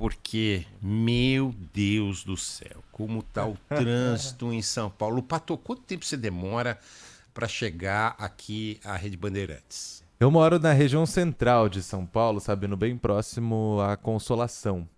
porque, meu Deus do céu, como está o trânsito em São Paulo. Pato, quanto tempo você demora para chegar aqui à Rede Bandeirantes? Eu moro na região central de São Paulo, sabendo, bem próximo à Consolação.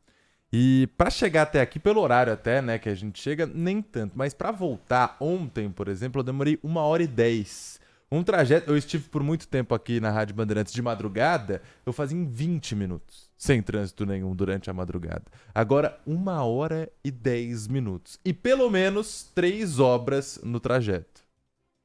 E para chegar até aqui, pelo horário até, né, que a gente chega, nem tanto. Mas para voltar ontem, por exemplo, eu demorei 1h10. Um trajeto, eu estive por muito tempo aqui na Rádio Bandeirantes de madrugada, eu fazia em 20 minutos, sem trânsito nenhum durante a madrugada. Agora, 1h10. E pelo menos 3 obras no trajeto.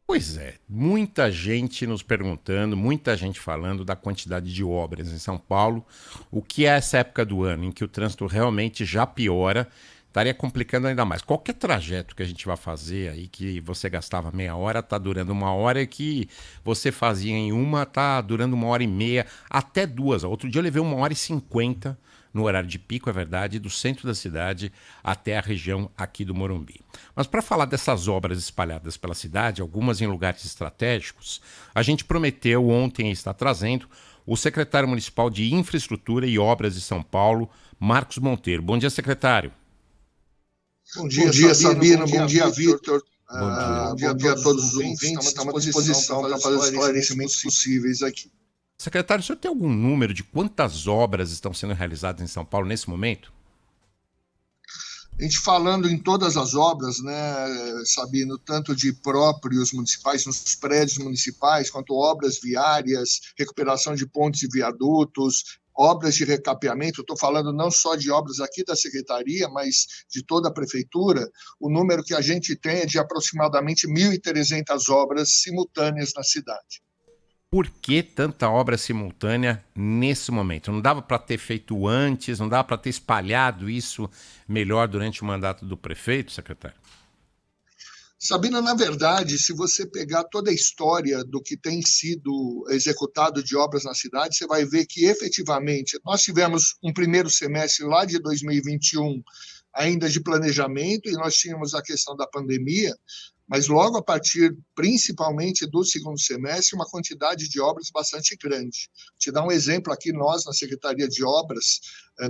Pois é, muita gente nos perguntando, muita gente falando da quantidade de obras em São Paulo, o que é essa época do ano em que o trânsito realmente já piora, estaria complicando ainda mais. Qualquer trajeto que a gente vai fazer aí, que você gastava meia hora, está durando 1 hora, e que você fazia em uma, está durando 1h30, até 2. Outro dia eu levei 1h50 no horário de pico, é verdade, do centro da cidade até a região aqui do Morumbi. Mas para falar dessas obras espalhadas pela cidade, algumas em lugares estratégicos, a gente prometeu ontem e está trazendo o secretário municipal de Infraestrutura e Obras de São Paulo, Marcos Monteiro. Bom dia, secretário. Bom dia, Sabino. Bom dia, Vitor. Bom dia a todos os ouvintes. Estamos à disposição para fazer os esclarecimentos possíveis aqui. Secretário, o senhor tem algum número de quantas obras estão sendo realizadas em São Paulo nesse momento? A gente falando em todas as obras, né, Sabino, tanto de próprios municipais, nos prédios municipais, quanto obras viárias, recuperação de pontes e viadutos, obras de recapeamento, estou falando não só de obras aqui da Secretaria, mas de toda a Prefeitura, o número que a gente tem é de aproximadamente 1.300 obras simultâneas na cidade. Por que tanta obra simultânea nesse momento? Não dava para ter feito antes, não dava para ter espalhado isso melhor durante o mandato do prefeito, secretário? Sabina, na verdade, se você pegar toda a história do que tem sido executado de obras na cidade, você vai ver que, efetivamente, nós tivemos um primeiro semestre lá de 2021 ainda de planejamento, e nós tínhamos a questão da pandemia, mas logo a partir, principalmente do segundo semestre, uma quantidade de obras bastante grande. Vou te dar um exemplo aqui, nós, na Secretaria de Obras,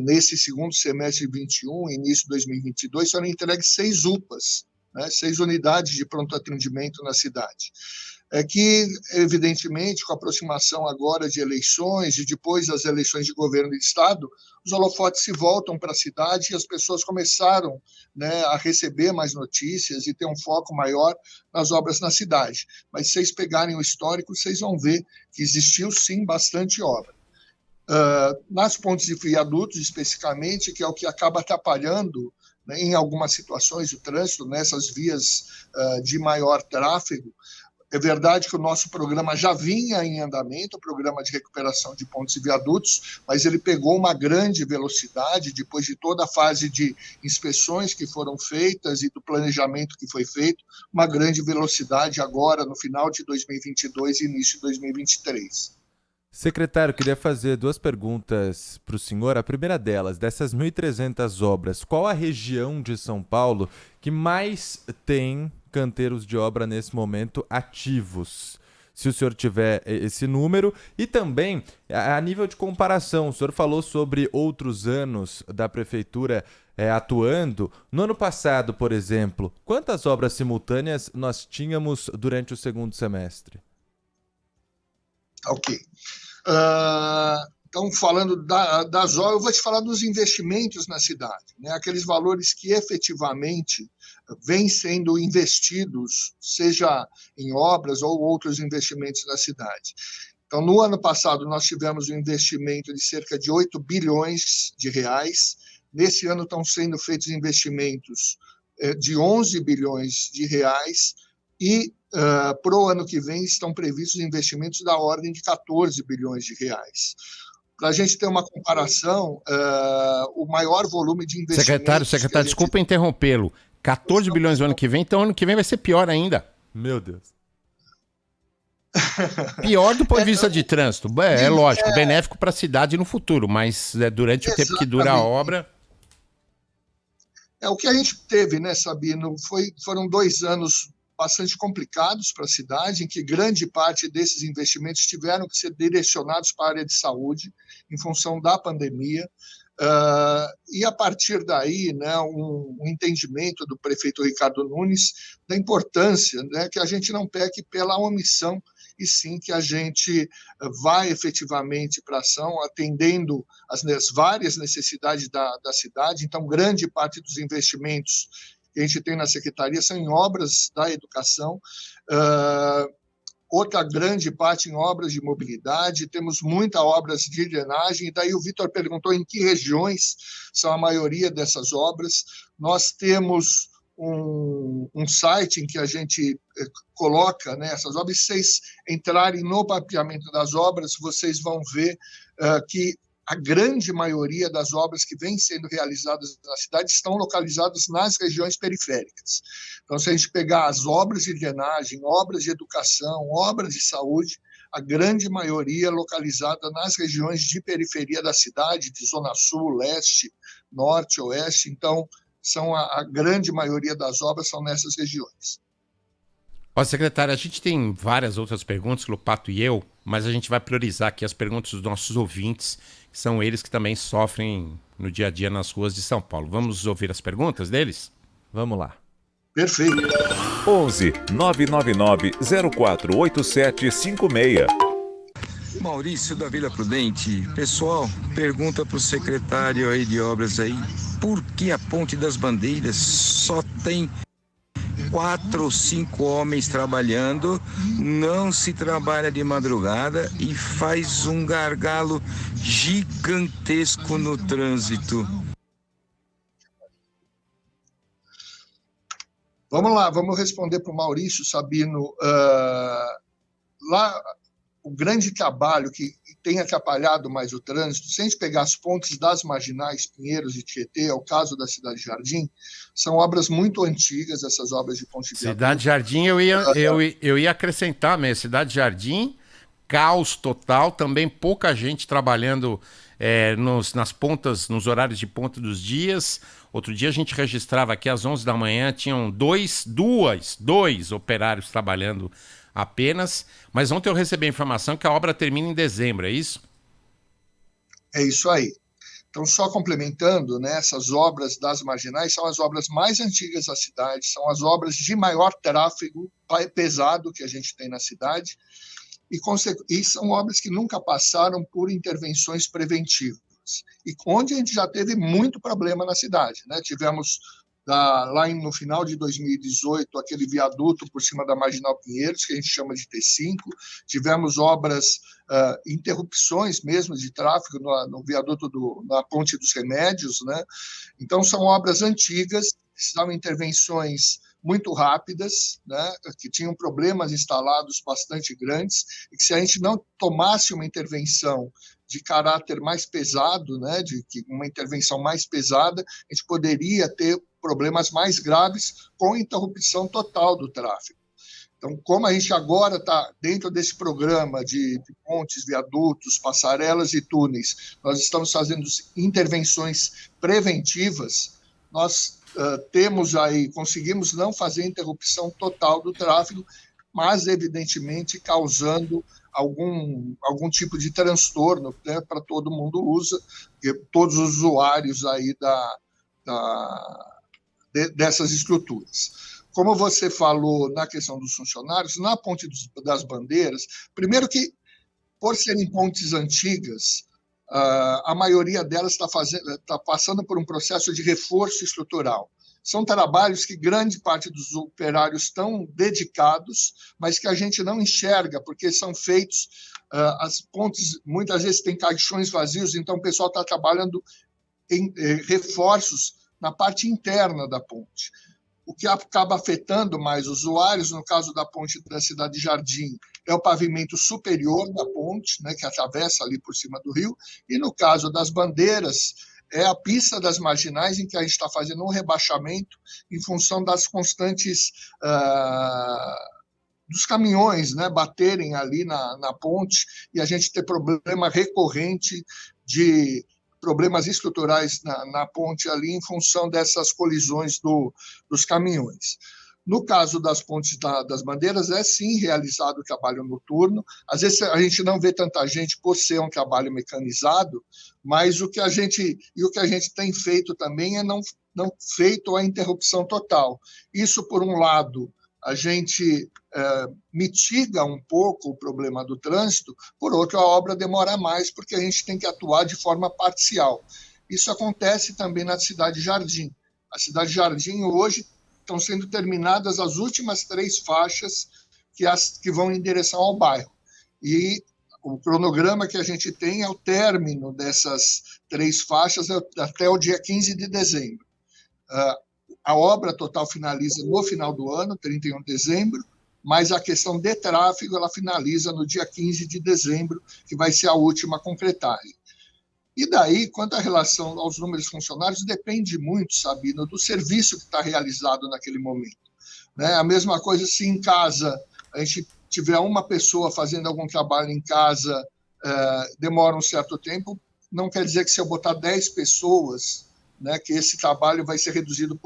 nesse segundo semestre de 2021, início de 2022, foram entregues 6 UPAs, né, 6 unidades de pronto atendimento na cidade. É que, evidentemente, com a aproximação agora de eleições e depois das eleições de governo do Estado, os holofotes se voltam para a cidade e as pessoas começaram, né, a receber mais notícias e ter um foco maior nas obras na cidade. Mas se vocês pegarem o histórico, vocês vão ver que existiu, sim, bastante obra. Nas pontes e viadutos, especificamente, que é o que acaba atrapalhando, né, em algumas situações, o trânsito nessas vias de maior tráfego. É verdade que o nosso programa já vinha em andamento, o programa de recuperação de pontes e viadutos, mas ele pegou uma grande velocidade depois de toda a fase de inspeções que foram feitas e do planejamento que foi feito, uma grande velocidade agora no final de 2022 e início de 2023. Secretário, queria fazer 2 perguntas para o senhor. A primeira delas, dessas 1.300 obras, qual a região de São Paulo que mais tem canteiros de obra nesse momento ativos? Se o senhor tiver esse número. E também, a nível de comparação, o senhor falou sobre outros anos da Prefeitura atuando. No ano passado, por exemplo, quantas obras simultâneas nós tínhamos durante o segundo semestre? Ok. Então, falando das obras, eu vou te falar dos investimentos na cidade, né? Aqueles valores que efetivamente vêm sendo investidos, seja em obras ou outros investimentos na cidade. Então, no ano passado, nós tivemos um investimento de cerca de 8 bilhões de reais. Nesse ano estão sendo feitos investimentos de 11 bilhões de reais e para o ano que vem estão previstos investimentos da ordem de 14 bilhões de reais. Para a gente ter uma comparação, o maior volume de investimentos... Secretário, desculpa interrompê-lo. 14 bilhões no ano que vem, então ano que vem vai ser pior ainda. Meu Deus. Pior do ponto de vista de trânsito. É lógico, benéfico para a cidade no futuro, mas durante o tempo que dura a obra... O que a gente teve, né, Sabino, foram 2 anos bastante complicados para a cidade, em que grande parte desses investimentos tiveram que ser direcionados para a área de saúde, em função da pandemia. e a partir daí, né, um entendimento do prefeito Ricardo Nunes da importância, né, que a gente não peque pela omissão, e sim que a gente vá efetivamente para a ação, atendendo as várias necessidades da cidade. Então, grande parte dos investimentos que a gente tem na Secretaria são em obras da educação, outra grande parte em obras de mobilidade, temos muitas obras de drenagem, e daí o Vitor perguntou em que regiões são a maioria dessas obras. Nós temos um site em que a gente coloca, né, essas obras. Se vocês entrarem no mapeamento das obras, vocês vão ver que a grande maioria das obras que vêm sendo realizadas na cidade estão localizadas nas regiões periféricas. Então, se a gente pegar as obras de drenagem, obras de educação, obras de saúde, a grande maioria localizada nas regiões de periferia da cidade, de Zona Sul, Leste, Norte, Oeste. Então, a grande maioria das obras são nessas regiões. Ó, secretário, a gente tem várias outras perguntas, Lopato e eu, mas a gente vai priorizar aqui as perguntas dos nossos ouvintes, que são eles que também sofrem no dia a dia nas ruas de São Paulo. Vamos ouvir as perguntas deles? Vamos lá. Perfeito. 11 999 048756. Maurício da Vila Prudente. Pessoal, pergunta para o secretário aí de obras aí, por que a Ponte das Bandeiras só tem 4 ou 5 homens trabalhando, não se trabalha de madrugada e faz um gargalo gigantesco no trânsito? Vamos lá, vamos responder para o Maurício, Sabino. Lá, o grande trabalho que tem atrapalhado mais o trânsito, se a gente pegar as pontes das marginais, Pinheiros e Tietê, é o caso da Cidade Jardim, são obras muito antigas, essas obras de ponte de Cidade Jardim, eu ia acrescentar mesmo. Cidade Jardim, caos total, também pouca gente trabalhando nas pontas, nos horários de ponta dos dias. Outro dia a gente registrava aqui às 11 da manhã, tinham dois operários trabalhando apenas, mas ontem eu recebi a informação que a obra termina em dezembro, é isso? É isso aí. Então, só complementando, né, essas obras das marginais são as obras mais antigas da cidade, são as obras de maior tráfego pesado que a gente tem na cidade, e são obras que nunca passaram por intervenções preventivas, e onde a gente já teve muito problema na cidade, né? Tivemos lá no final de 2018, aquele viaduto por cima da Marginal Pinheiros, que a gente chama de T5, tivemos obras, interrupções mesmo de tráfego no viaduto na Ponte dos Remédios, né? Então, são obras antigas, precisavam intervenções muito rápidas, né, que tinham problemas instalados bastante grandes, e que se a gente não tomasse uma intervenção de caráter mais pesado, né, uma intervenção mais pesada, a gente poderia ter problemas mais graves com interrupção total do tráfego. Então, como a gente agora está dentro desse programa de pontes, viadutos, passarelas e túneis, nós estamos fazendo intervenções preventivas, nós conseguimos não fazer interrupção total do tráfego, mas, evidentemente, causando algum tipo de transtorno, né, para todo mundo usa, todos os usuários aí dessas estruturas. Como você falou na questão dos funcionários, na Ponte das Bandeiras, primeiro que, por serem pontes antigas, a maioria delas está passando por um processo de reforço estrutural. São trabalhos que grande parte dos operários estão dedicados, mas que a gente não enxerga, porque são feitos, as pontes muitas vezes têm caixões vazios, então o pessoal está trabalhando em reforços na parte interna da ponte, o que acaba afetando mais os usuários. No caso da ponte da Cidade Jardim, é o pavimento superior da ponte, né, que atravessa ali por cima do rio, e no caso das bandeiras, é a pista das marginais, em que a gente está fazendo um rebaixamento em função das constantes dos caminhões, né, baterem ali na ponte, e a gente ter problema recorrente de problemas estruturais na ponte ali em função dessas colisões dos caminhões. No caso das pontes das bandeiras, é sim realizado o trabalho noturno. Às vezes a gente não vê tanta gente por ser um trabalho mecanizado, mas o que a gente tem feito também é não feito a interrupção total. Isso, por um lado, a gente mitiga um pouco o problema do trânsito, por outro, a obra demora mais, porque a gente tem que atuar de forma parcial. Isso acontece também na Cidade Jardim. A Cidade Jardim, hoje, estão sendo terminadas as últimas 3 faixas que vão em direção ao bairro. E o cronograma que a gente tem é o término dessas 3 faixas até o dia 15 de dezembro. A obra total finaliza no final do ano, 31 de dezembro, mas a questão de tráfego ela finaliza no dia 15 de dezembro, que vai ser a última concretagem. E daí, quanto à relação aos números de funcionários, depende muito, Sabino, do serviço que está realizado naquele momento. Né? A mesma coisa se em casa a gente tiver uma pessoa fazendo algum trabalho em casa, demora um certo tempo, não quer dizer que se eu botar 10 pessoas, né, que esse trabalho vai ser reduzido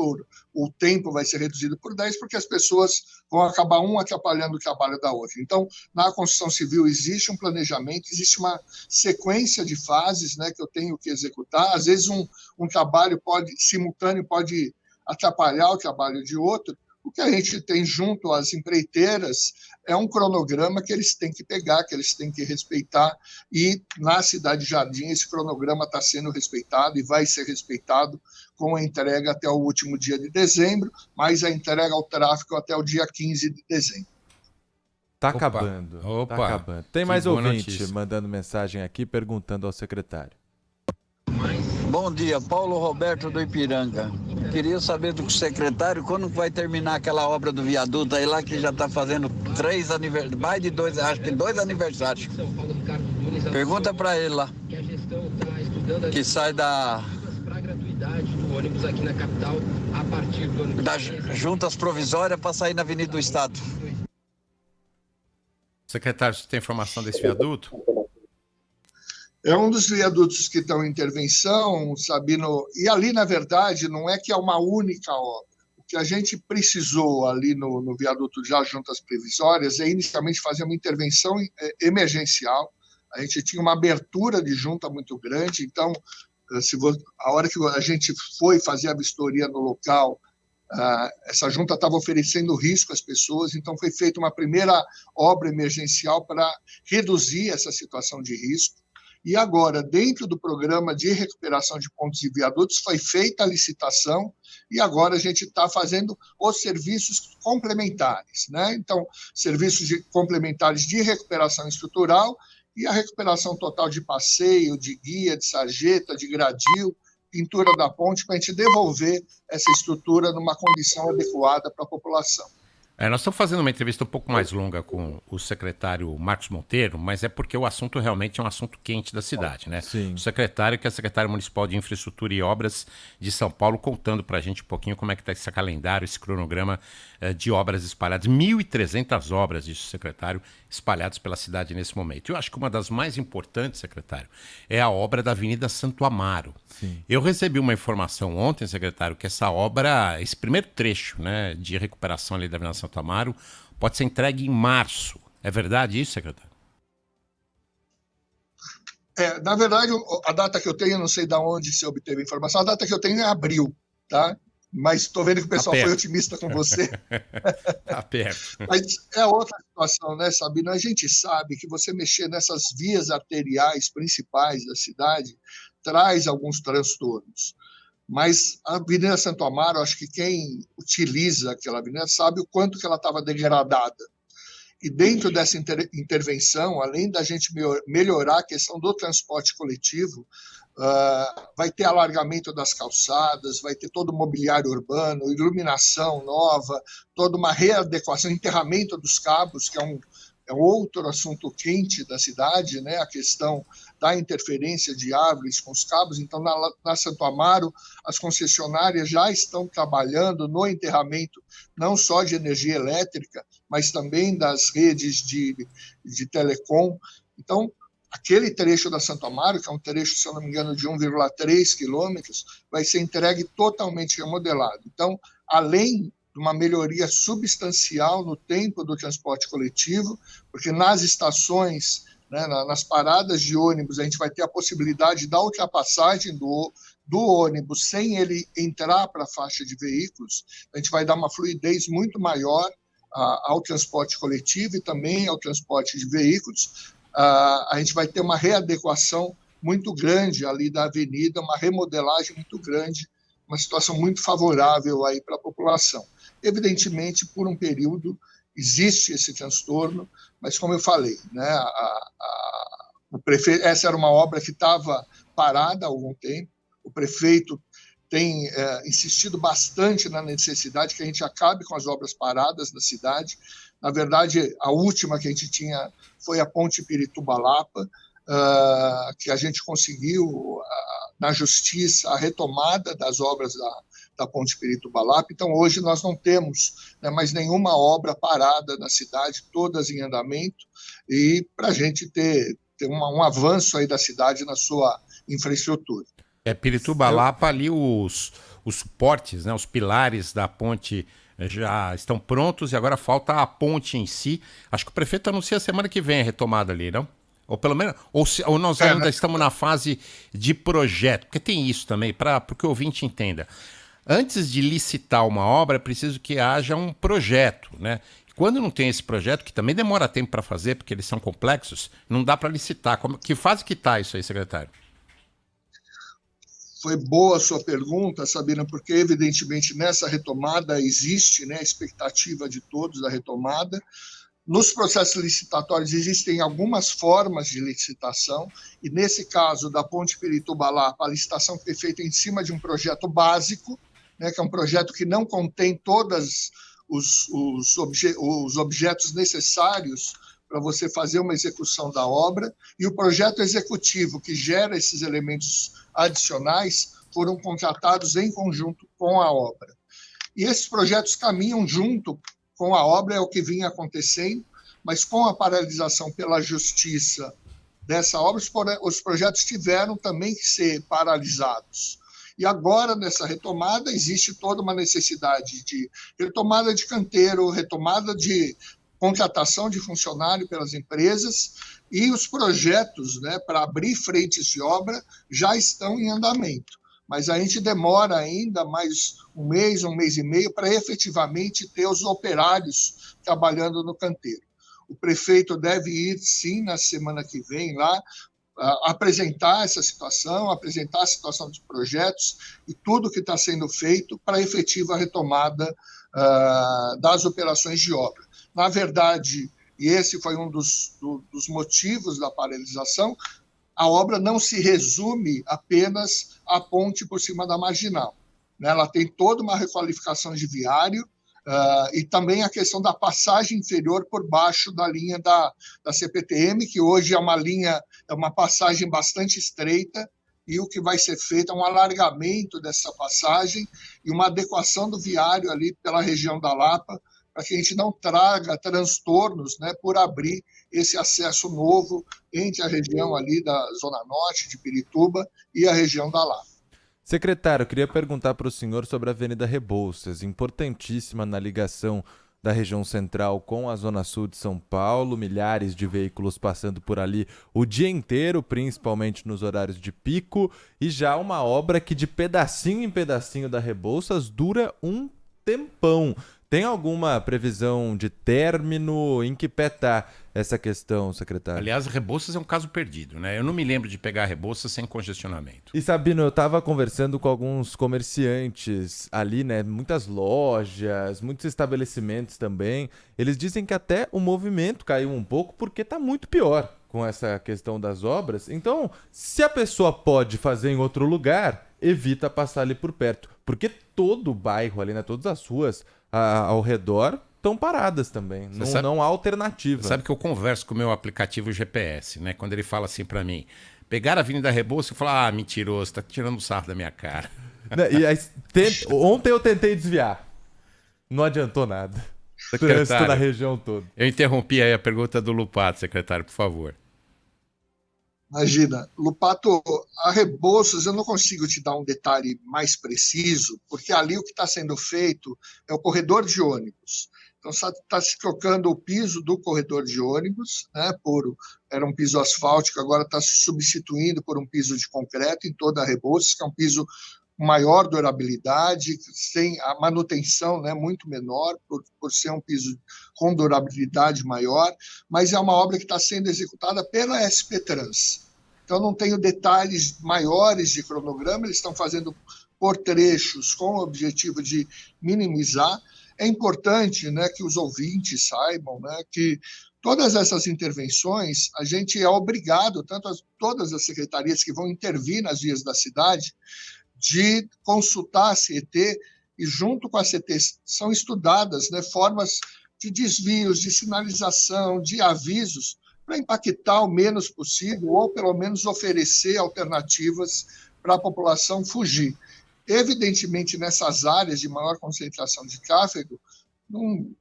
o tempo vai ser reduzido por 10, porque as pessoas vão acabar atrapalhando o trabalho da outra. Então, na construção civil existe um planejamento, existe uma sequência de fases, né, que eu tenho que executar. Às vezes um trabalho simultâneo pode atrapalhar o trabalho de outro. O que a gente tem junto às empreiteiras é um cronograma que eles têm que pegar, que eles têm que respeitar, e na Cidade Jardim esse cronograma está sendo respeitado e vai ser respeitado com a entrega até o último dia de dezembro, mas a entrega ao tráfego até o dia 15 de dezembro. Tá acabando. Tá acabando. Tem mais ouvinte mandando mensagem aqui perguntando ao secretário. Bom dia, Paulo Roberto do Ipiranga. Queria saber do secretário quando vai terminar aquela obra do viaduto aí lá que já está fazendo 3 aniversários, mais de 2, acho que 2 aniversários. Pergunta para ele lá, que sai das juntas provisórias para sair na Avenida do Estado. Secretário, você tem informação desse viaduto? É um dos viadutos que estão em intervenção, Sabino, e ali, na verdade, não é que é uma única obra. O que a gente precisou ali no viaduto das juntas provisórias é inicialmente fazer uma intervenção emergencial. A gente tinha uma abertura de junta muito grande, então, a hora que a gente foi fazer a vistoria no local, essa junta estava oferecendo risco às pessoas, então foi feita uma primeira obra emergencial para reduzir essa situação de risco. E agora, dentro do programa de recuperação de pontes e viadutos, foi feita a licitação e agora a gente está fazendo os serviços complementares, né? Então, serviços complementares de recuperação estrutural e a recuperação total de passeio, de guia, de sarjeta, de gradil, pintura da ponte, para a gente devolver essa estrutura numa condição adequada para a população. Nós estamos fazendo uma entrevista um pouco mais longa com o secretário Marcos Monteiro, mas é porque o assunto realmente é um assunto quente da cidade, né? Sim. O secretário, que é secretário municipal de Infraestrutura e Obras de São Paulo, contando para a gente um pouquinho como é que está esse calendário, esse cronograma de obras espalhadas. 1.300 obras, disse o secretário, espalhadas pela cidade nesse momento. Eu acho que uma das mais importantes, secretário, é a obra da Avenida Santo Amaro. Sim. Eu recebi uma informação ontem, secretário, que essa obra, esse primeiro trecho, né, de recuperação ali da Avenida Santo Amaro, pode ser entregue em março. É verdade isso, secretário? Na verdade, a data que eu tenho, não sei de onde você obteve a informação, a data que eu tenho é abril, tá? Mas estou vendo que o pessoal foi otimista com você. Tá perto. Mas é outra situação, né, Sabino? A gente sabe que você mexer nessas vias arteriais principais da cidade traz alguns transtornos. Mas a Avenida Santo Amaro, acho que quem utiliza aquela avenida sabe o quanto que ela estava degradada. E dentro dessa intervenção, além da gente melhorar a questão do transporte coletivo, vai ter alargamento das calçadas, vai ter todo o mobiliário urbano, iluminação nova, toda uma readequação, enterramento dos cabos, que é outro assunto quente da cidade, né? A questão da interferência de árvores com os cabos. Então, na Santo Amaro, as concessionárias já estão trabalhando no enterramento não só de energia elétrica, mas também das redes de telecom. Então, aquele trecho da Santo Amaro, que é um trecho, se eu não me engano, de 1,3 quilômetros, vai ser entregue totalmente remodelado. Então, além de uma melhoria substancial no tempo do transporte coletivo, porque nas estações, né, nas paradas de ônibus, a gente vai ter a possibilidade da ultrapassagem do ônibus sem ele entrar para a faixa de veículos. A gente vai dar uma fluidez muito maior ao transporte coletivo e também ao transporte de veículos. A gente vai ter uma readequação muito grande ali da avenida, uma remodelagem muito grande, uma situação muito favorável aí para a população. Evidentemente, por um período, existe esse transtorno, mas, como eu falei, né, o prefeito, essa era uma obra que estava parada há algum tempo, o prefeito tem insistido bastante na necessidade que a gente acabe com as obras paradas da cidade. Na verdade, a última que a gente tinha foi a Ponte Pirituba-Lapa, que a gente conseguiu, na justiça, a retomada das obras da Ponte Pirituba-Lapa. Então, hoje nós não temos, né, mais nenhuma obra parada na cidade, todas em andamento, e para a gente ter um avanço aí da cidade na sua infraestrutura. Pirituba-Lapa ali os suportes, né, os pilares da ponte já estão prontos e agora falta a ponte em si. Acho que o prefeito anuncia semana que vem a retomada ali, não? Ou pelo menos, ou nós ainda estamos na fase de projeto, porque tem isso também, para que o ouvinte entenda. Antes de licitar uma obra, é preciso que haja um projeto, né? Quando não tem esse projeto, que também demora tempo para fazer, porque eles são complexos, não dá para licitar. Que fase que está isso aí, secretário? Foi boa a sua pergunta, Sabina, porque evidentemente nessa retomada existe, né, a expectativa de todos da retomada. Nos processos licitatórios existem algumas formas de licitação, e nesse caso da Ponte Pirituba-Lapa, a licitação foi feita em cima de um projeto básico, né, que é um projeto que não contém todos os objetos necessários para você fazer uma execução da obra, e o projeto executivo que gera esses elementos adicionais foram contratados em conjunto com a obra. E esses projetos caminham junto com a obra, é o que vinha acontecendo, mas com a paralisação pela justiça dessa obra, os projetos tiveram também que ser paralisados. E agora, nessa retomada, existe toda uma necessidade de retomada de canteiro, retomada de contratação de funcionário pelas empresas, e os projetos, né, para abrir frentes de obra já estão em andamento. Mas a gente demora ainda mais um mês e meio para efetivamente ter os operários trabalhando no canteiro. O prefeito deve ir, sim, na semana que vem lá, apresentar essa situação, apresentar a situação dos projetos e tudo que está sendo feito para a efetiva retomada das operações de obra. Na verdade, e esse foi um dos motivos da paralisação, a obra não se resume apenas à ponte por cima da marginal, né? Ela tem toda uma requalificação de viário e também a questão da passagem inferior por baixo da linha da CPTM, que hoje é uma passagem bastante estreita, e o que vai ser feito é um alargamento dessa passagem e uma adequação do viário ali pela região da Lapa, para que a gente não traga transtornos, né, por abrir esse acesso novo entre a região ali da Zona Norte, de Pirituba, e a região da Lapa. Secretário, eu queria perguntar para o senhor sobre a Avenida Rebouças, importantíssima na ligação da região central com a Zona Sul de São Paulo, milhares de veículos passando por ali o dia inteiro, principalmente nos horários de pico, e já uma obra que de pedacinho em pedacinho da Rebouças dura um tempão. Tem alguma previsão de término? Em que pé está essa questão, secretário? Aliás, Rebouças é um caso perdido, né? Eu não me lembro de pegar Rebouças sem congestionamento. E Sabino, eu estava conversando com alguns comerciantes ali, né? Muitas lojas, muitos estabelecimentos também. Eles dizem que até o movimento caiu um pouco porque está muito pior com essa questão das obras. Então, se a pessoa pode fazer em outro lugar, evita passar ali por perto. Porque todo o bairro ali, né? Todas as ruas ao redor estão paradas também. Não há alternativa. Você sabe que eu converso com o meu aplicativo GPS, né? Quando ele fala assim para mim, pegar a Avenida Rebouças, eu falo, mentiroso, tá tirando sarro da minha cara. E aí, ontem eu tentei desviar. Não adiantou nada. Trânsito na região toda. Eu interrompi aí a pergunta do Lupato, secretário, por favor. Imagina, Lupato, a Rebouças, eu não consigo te dar um detalhe mais preciso, porque ali o que está sendo feito é o corredor de ônibus. Então, está se trocando o piso do corredor de ônibus, né, era um piso asfáltico, agora está se substituindo por um piso de concreto em toda a Rebouças, que é um piso com maior durabilidade, sem a manutenção, né, muito menor, por ser um piso com durabilidade maior, mas é uma obra que está sendo executada pela SP Trans. Então, não tenho detalhes maiores de cronograma, eles estão fazendo por trechos com o objetivo de minimizar. É importante, né, que os ouvintes saibam, né, que todas essas intervenções, a gente é obrigado, todas as secretarias que vão intervir nas vias da cidade, de consultar a CET, e junto com a CET são estudadas, né, formas de desvios, de sinalização, de avisos, para impactar o menos possível, ou pelo menos oferecer alternativas para a população fugir. Evidentemente, nessas áreas de maior concentração de tráfego,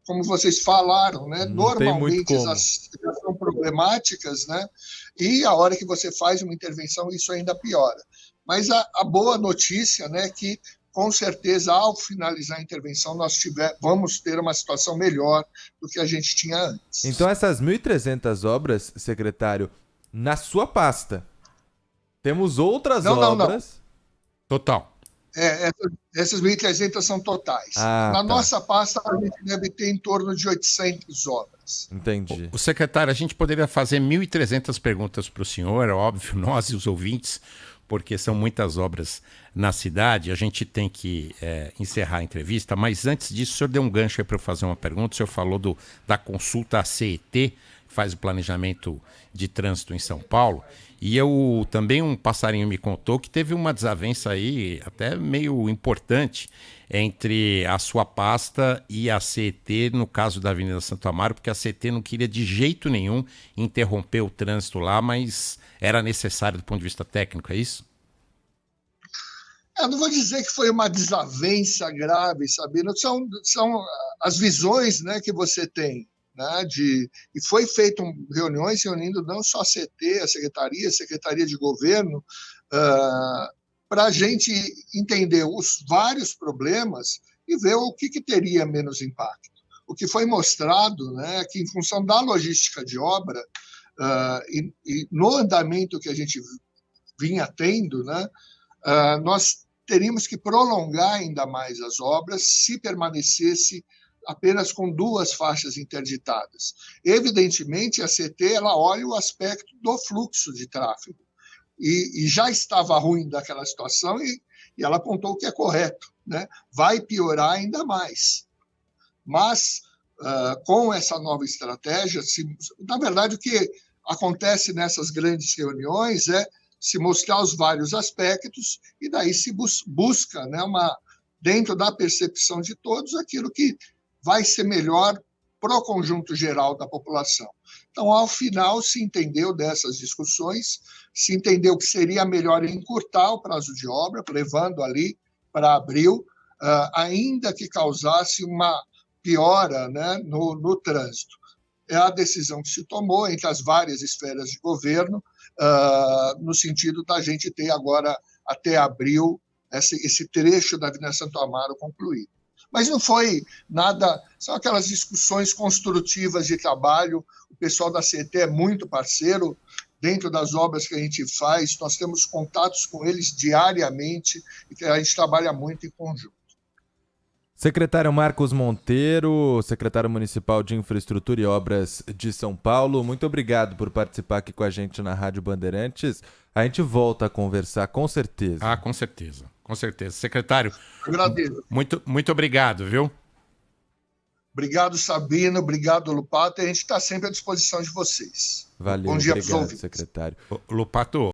como vocês falaram, né, normalmente elas são problemáticas, né, e a hora que você faz uma intervenção, isso ainda piora. Mas a boa notícia, né, é que, com certeza, ao finalizar a intervenção, vamos ter uma situação melhor do que a gente tinha antes. Então, essas 1.300 obras, secretário, na sua pasta, temos outras obras... Não. Total. Essas 1.300 são totais. Na nossa pasta, a gente deve ter em torno de 800 obras. Entendi. O secretário, a gente poderia fazer 1.300 perguntas para o senhor, é óbvio, nós e os ouvintes, porque são muitas obras na cidade, a gente tem que encerrar a entrevista, mas antes disso, o senhor deu um gancho aí para eu fazer uma pergunta, o senhor falou da consulta à CET, que faz o planejamento de trânsito em São Paulo, e também um passarinho me contou que teve uma desavença aí, até meio importante, entre a sua pasta e a CET, no caso da Avenida Santo Amaro, porque a CET não queria de jeito nenhum interromper o trânsito lá, mas era necessário do ponto de vista técnico, é isso? Eu não vou dizer que foi uma desavença grave, Sabino, são as visões, né, que você tem. Né, e foi feito reuniões reunindo não só a CET, a Secretaria de Governo, para a gente entender os vários problemas e ver o que teria menos impacto. O que foi mostrado, né, que em função da logística de obra e no andamento que a gente vinha tendo, né, nós teríamos que prolongar ainda mais as obras se permanecesse apenas com 2 faixas interditadas. Evidentemente, a CET ela olha o aspecto do fluxo de tráfego e já estava ruim daquela situação e ela apontou o que é correto, né? Vai piorar ainda mais. Mas, com essa nova estratégia, na verdade, o que acontece nessas grandes reuniões é se mostrar os vários aspectos e daí se busca, né, dentro da percepção de todos, aquilo que vai ser melhor para o conjunto geral da população. Então, ao final, se entendeu dessas discussões, se entendeu que seria melhor encurtar o prazo de obra, levando ali para abril, ainda que causasse uma piora, né, no trânsito. É a decisão que se tomou entre as várias esferas de governo, no sentido da gente ter agora, até abril, esse trecho da Avenida Santo Amaro concluído. Mas não foi nada, são aquelas discussões construtivas de trabalho, o pessoal da CET é muito parceiro, dentro das obras que a gente faz, nós temos contatos com eles diariamente e a gente trabalha muito em conjunto. Secretário Marcos Monteiro, secretário municipal de Infraestrutura e Obras de São Paulo, muito obrigado por participar aqui com a gente na Rádio Bandeirantes. A gente volta a conversar, com certeza. Ah, com certeza, com certeza. Secretário, agradeço. Muito obrigado, viu? Obrigado, Sabino, obrigado, Lupato, a gente está sempre à disposição de vocês. Valeu, bom dia obrigado, secretário. Lupato,